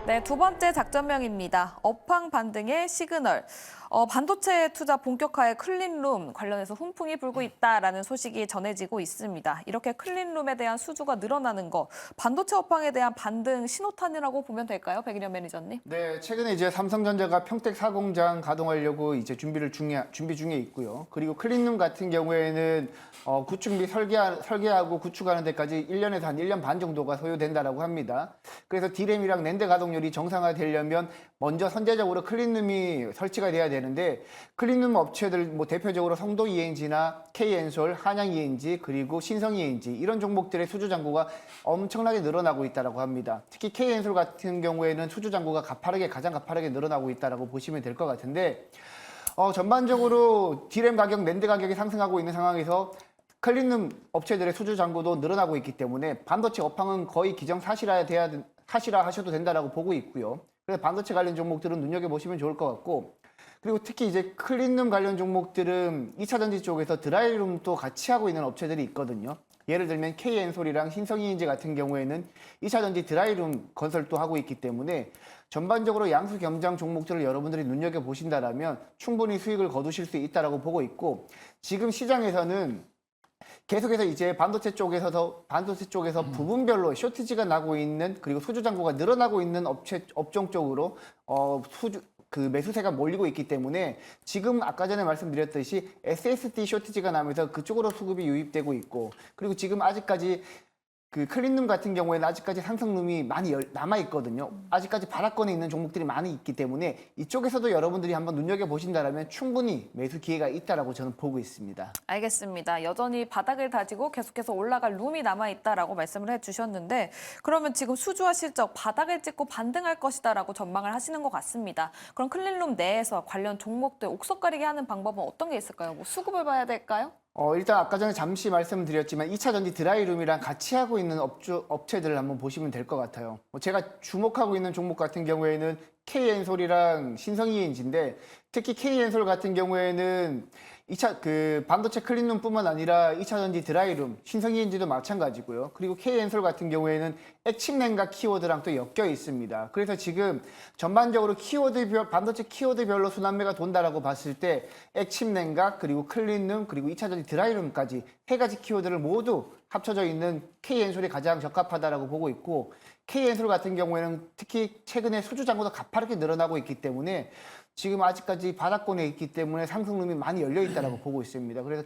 네, 두 번째 작전명입니다. 업황 반등의 시그널. 반도체 투자 본격화에 클린룸 관련해서 훈풍이 불고 있다라는 소식이 전해지고 있습니다. 이렇게 클린룸에 대한 수주가 늘어나는 거, 반도체 업황에 대한 반등 신호탄이라고 보면 될까요, 백인현 매니저님? 네, 최근에 이제 삼성전자가 평택 4공장 가동하려고 이제 준비 중에 있고요. 그리고 클린룸 같은 경우에는 구축 및 설계하고 구축하는 데까지 1년에서 한 1년 반 정도가 소요된다라고 합니다. 그래서 D램이랑 낸드 가동률이 정상화되려면 먼저 선제적으로 클린룸이 설치가 돼야 되는데, 클린룸 업체들 뭐 대표적으로 성도 ENG나 K엔솔, 한양 ENG, 그리고 신성 ENG 이런 종목들의 수주 잔고가 엄청나게 늘어나고 있다고 합니다. 특히 K엔솔 같은 경우에는 수주 잔고가 가장 가파르게 늘어나고 있다고 보시면 될 것 같은데, 전반적으로 D램 가격, 낸드 가격이 상승하고 있는 상황에서 클린룸 업체들의 수주 잔고도 늘어나고 있기 때문에 반도체 업황은 거의 사실화하셔도 된다라고 보고 있고요. 그래서 반도체 관련 종목들은 눈여겨보시면 좋을 것 같고, 그리고 특히 이제 클린룸 관련 종목들은 2차 전지 쪽에서 드라이룸도 같이 하고 있는 업체들이 있거든요. 예를 들면 K엔솔이랑 신성이인지 같은 경우에는 2차 전지 드라이룸 건설도 하고 있기 때문에 전반적으로 양수 겸장 종목들을 여러분들이 눈여겨보신다라면 충분히 수익을 거두실 수 있다고 보고 있고, 지금 시장에서는 계속해서 이제 반도체 쪽에서 부분별로 쇼티지가 나고 있는, 그리고 수주 잔고가 늘어나고 있는 업종 쪽으로 매수세가 몰리고 있기 때문에 지금 아까 전에 말씀드렸듯이 SSD 쇼티지가 나면서 그쪽으로 수급이 유입되고 있고, 그리고 지금 아직까지 클린룸 같은 경우에는 아직까지 상승룸이 많이 남아 있거든요. 아직까지 바닥권에 있는 종목들이 많이 있기 때문에 이쪽에서도 여러분들이 한번 눈여겨보신다면 충분히 매수 기회가 있다고 저는 보고 있습니다. 알겠습니다. 여전히 바닥을 다지고 계속해서 올라갈 룸이 남아있다라고 말씀을 해주셨는데, 그러면 지금 수주와 실적 바닥을 찍고 반등할 것이다라고 전망을 하시는 것 같습니다. 그럼 클린룸 내에서 관련 종목들 옥석 가리게 하는 방법은 어떤 게 있을까요? 뭐 수급을 봐야 될까요? 일단 아까 전에 잠시 말씀드렸지만 2차 전지 드라이룸이랑 같이 하고 있는 업체들을 한번 보시면 될 것 같아요. 제가 주목하고 있는 종목 같은 경우에는 K엔솔이랑 신성이엔지인데, 특히 K엔솔 같은 경우에는 반도체 클린룸뿐만 아니라 2차 전지 드라이룸, 신성이엔지도 마찬가지고요. 그리고 K엔솔 같은 경우에는 액침냉각 키워드랑 또 엮여 있습니다. 그래서 지금 전반적으로 반도체 키워드별로 순환매가 돈다라고 봤을 때 액침냉각, 그리고 클린룸, 그리고 2차 전지 드라이룸까지 세 가지 키워드를 모두 합쳐져 있는 K엔솔이 가장 적합하다라고 보고 있고, K엔솔 같은 경우에는 특히 최근에 수주 잔고도 가파르게 늘어나고 있기 때문에 지금 아직까지 바닥권에 있기 때문에 상승룸이 많이 열려 있다고 보고 있습니다. 그래서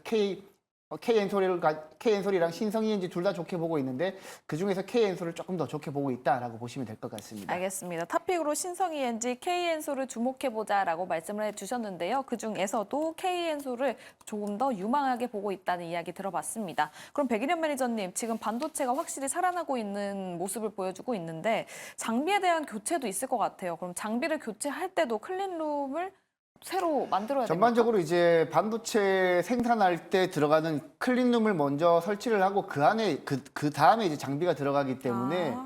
K엔솔이랑 신성이엔지 둘 다 좋게 보고 있는데, 그중에서 K엔솔을 조금 더 좋게 보고 있다라고 보시면 될 것 같습니다. 알겠습니다. 탑픽으로 신성이엔지, K엔솔을 주목해보자라고 말씀을 해주셨는데요. 그중에서도 K엔솔을 조금 더 유망하게 보고 있다는 이야기 들어봤습니다. 그럼 백인현 매니저님, 지금 반도체가 확실히 살아나고 있는 모습을 보여주고 있는데 장비에 대한 교체도 있을 것 같아요. 그럼 장비를 교체할 때도 클린룸을 새로 만들어야 됩니까? 전반적으로 이제 반도체 생산할 때 들어가는 클린룸을 먼저 설치를 하고 그 안에 그 다음에 이제 장비가 들어가기 때문에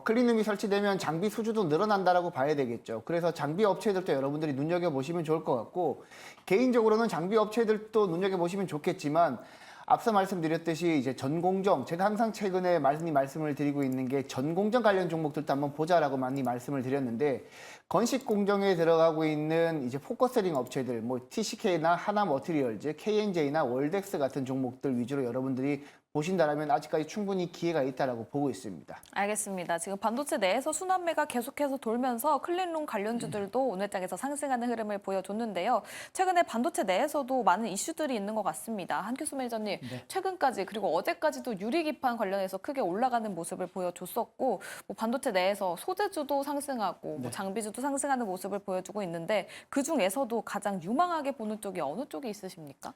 클린룸이 설치되면 장비 수주도 늘어난다라고 봐야 되겠죠. 그래서 장비 업체들도 여러분들이 눈여겨보시면 좋을 것 같고, 개인적으로는 장비 업체들도 눈여겨보시면 좋겠지만, 앞서 말씀드렸듯이 이제 전공정, 제가 항상 최근에 많이 말씀을 드리고 있는 게 전공정 관련 종목들도 한번 보자라고 많이 말씀을 드렸는데, 건식 공정에 들어가고 있는 이제 포커스링 업체들, 뭐 TCK나 하나머티리얼즈, KNJ나 월덱스 같은 종목들 위주로 여러분들이 보신다면 아직까지 충분히 기회가 있다고 보고 있습니다. 알겠습니다. 지금 반도체 내에서 순환매가 계속해서 돌면서 클린룸 관련주들도 오늘장에서 상승하는 흐름을 보여줬는데요. 최근에 반도체 내에서도 많은 이슈들이 있는 것 같습니다. 한규수 매니저님, 네. 최근까지 그리고 어제까지도 유리기판 관련해서 크게 올라가는 모습을 보여줬었고, 뭐 반도체 내에서 소재주도 상승하고 뭐 장비주도 상승하는 모습을 보여주고 있는데, 그중에서도 가장 유망하게 보는 쪽이 어느 쪽이 있으십니까?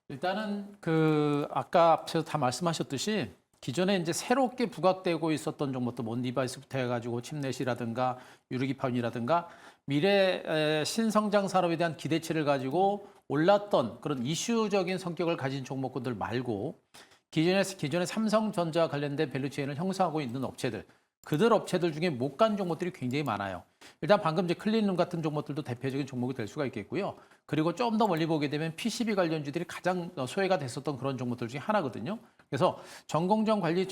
일단은 아까 앞에서 다 말씀하셨듯이 기존에 이제 새롭게 부각되고 있었던 종목도 몬 디바이스부터 해가지고 칩넷이라든가 유리기판이라든가 미래 신성장 산업에 대한 기대치를 가지고 올랐던 그런 이슈적인 성격을 가진 종목군들 말고, 기존에 삼성전자 관련된 밸류체인을 형성하고 있는 업체들, 그들 업체들 중에 못 간 종목들이 굉장히 많아요. 일단 방금 이제 클린룸 같은 종목들도 대표적인 종목이 될 수가 있겠고요. 그리고 좀 더 멀리 보게 되면 PCB 관련주들이 가장 소외가 됐었던 그런 종목들 중에 하나거든요. 그래서 전공정 관리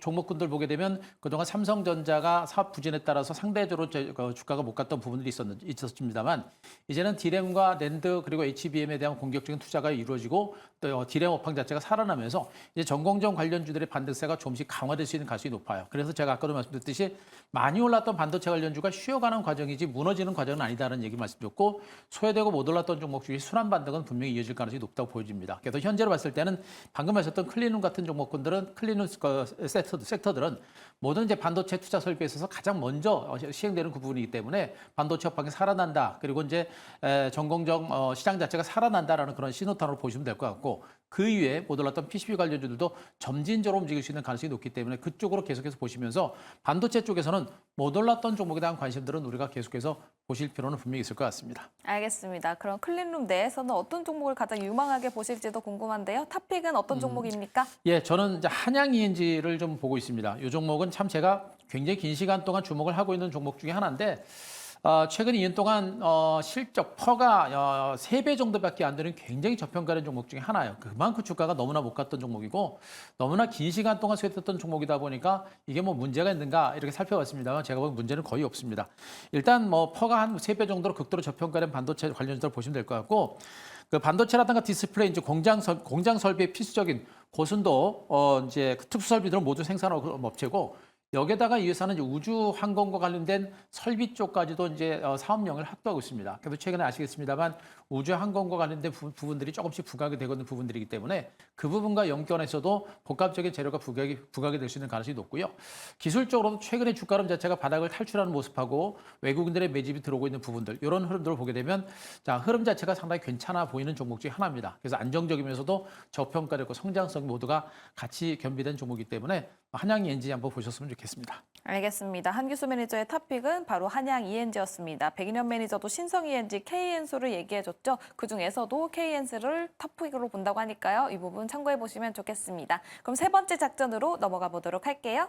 종목군들 보게 되면 그동안 삼성전자가 사업 부진에 따라서 상대적으로 주가가 못 갔던 부분들이 있었습니다만 이제는 디램과 낸드 그리고 HBM에 대한 공격적인 투자가 이루어지고 또 디램 업황 자체가 살아나면서 이제 전공정 관련주들의 반등세가 조금씩 강화될 수 있는 가능성이 높아요. 그래서 제가 아까도 말씀드렸듯이 많이 올랐던 반도체 관련주가 쉬어가는 과정이지 무너지는 과정은 아니다라는 얘기 말씀드렸고 소외되고 못 올랐던 종목 중에 순환 반등은 분명히 이어질 가능성이 높다고 보여집니다. 그래서 현재로 봤을 때는 방금 하셨던 클린룸 같은 종목군들은 클린룸 섹터들은 모든 이제 반도체 투자 설비에 있어서 가장 먼저 시행되는 그 부분이기 때문에 반도체 업황이 살아난다. 그리고 이제 전공정 시장 자체가 살아난다라는 그런 신호탄으로 보시면 될 것 같고 그 이외에 못 올랐던 PCB 관련주들도 점진적으로 움직일 수 있는 가능성이 높기 때문에 그쪽으로 계속해서 보시면서 반도체 쪽에서는 못 올랐던 종목에 대한 관심들은 우리가 계속해서 보실 필요는 분명히 있을 것 같습니다. 알겠습니다. 그럼 클린룸 내에서는 어떤 종목을 가장 유망하게 보실지도 궁금한데요. 탑픽은 어떤 종목입니까? 예, 저는 이제 한양 ENG를 좀 보고 있습니다. 이 종목은 참 제가 굉장히 긴 시간 동안 주목을 하고 있는 종목 중에 하나인데 최근 2년 동안 실적 퍼가 3배 정도밖에 안 되는 굉장히 저평가된 종목 중에 하나예요. 그만큼 주가가 너무나 못 갔던 종목이고 너무나 긴 시간 동안 스웨트했던 종목이다 보니까 이게 뭐 문제가 있는가 이렇게 살펴봤습니다만 제가 보기엔 문제는 거의 없습니다. 일단 뭐 퍼가 한 3배 정도로 극도로 저평가된 반도체 관련주들 보시면 될 것 같고 그 반도체라든가 디스플레이 이제 공장 설비에 필수적인 고순도 이제 특수 설비들은 모두 생산하는 업체고 여기에다가 이 회사는 이제 우주 항공과 관련된 설비 쪽까지도 이제 사업령을 확보하고 있습니다. 그래서 최근에 아시겠습니다만 우주 항공과 관련된 부분들이 조금씩 부각이 되고 있는 부분들이기 때문에 그 부분과 연결해서도 복합적인 재료가 부각이 될 수 있는 가능성이 높고요. 기술적으로도 최근에 주가 흐름 자체가 바닥을 탈출하는 모습하고 외국인들의 매집이 들어오고 있는 부분들 이런 흐름들을 보게 되면 자 흐름 자체가 상당히 괜찮아 보이는 종목 중에 하나입니다. 그래서 안정적이면서도 저평가되고 성장성 모두가 같이 겸비된 종목이기 때문에 한양 ENG 한번 보셨으면 좋겠습니다. 알겠습니다. 한규수 매니저의 탑픽은 바로 한양 ENG였습니다. 백인현 매니저도 신성 ENG, K엔소를 얘기해줬죠. 그중에서도 K엔소를 탑픽으로 본다고 하니까요. 이 부분 참고해 보시면 좋겠습니다. 그럼 세 번째 작전으로 넘어가 보도록 할게요.